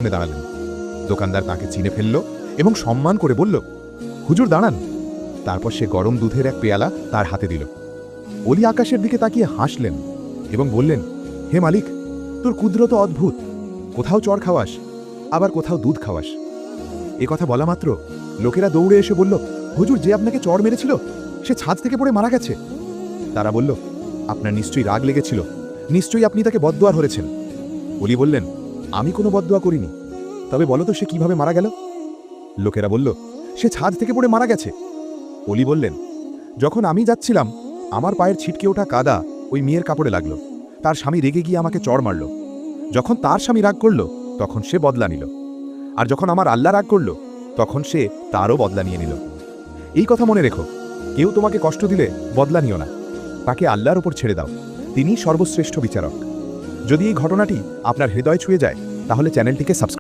সামনে দাঁড়ালেন। দোকানদার তাকে চিনে ফেলল এবং সম্মান করে বলল, হুজুর দাঁড়ান। তারপর সে গরম দুধের এক পেয়ালা তার হাতে দিল। অলি আকাশের দিকে তাকিয়ে হাসলেন এবং বললেন, হে মালিক, তোর কুদরত অদ্ভুত। কোথাও চড় খাওয়াস, আবার কোথাও দুধ খাওয়াস। এ কথা বলা মাত্র লোকেরা দৌড়ে এসে বলল, হুজুর, যে আপনাকে চড় মেরেছিল সে ছাদ থেকে পড়ে মারা গেছে। তারা বলল, আপনার নিশ্চয়ই রাগ লেগেছিল, নিশ্চয়ই আপনি তাকে বদদোয়া ধরেছেন। অলি বললেন, আমি কোনো বদদোয়া করিনি, তবে বলো তো সে কিভাবে মারা গেল? লোকেরা বলল, সে ছাদ থেকে পড়ে মারা গেছে। অলি বললেন, যখন আমি যাচ্ছিলাম আমার পায়ের ছিটকে ওঠা কাদা ওই মেয়ের কাপড়ে লাগলো। তার স্বামী রেগে গিয়ে আমাকে চড় মারল। যখন তার স্বামী রাগ করল তখন সে বদলা নিল, আর যখন আমার আল্লাহ রাগ করল তখন সে তারও বদলা নিয়ে নিল। এই কথা মনে রেখো, কেউ তোমাকে কষ্ট দিলে বদলা নিও না, তাকে আল্লাহর ওপর ছেড়ে দাও, তিনিই সর্বশ্রেষ্ঠ বিচারক। যদি এই ঘটনাটি আপনার হৃদয় ছুঁয়ে যায় তাহলে চ্যানেলটিকে সাবস্ক্রাইব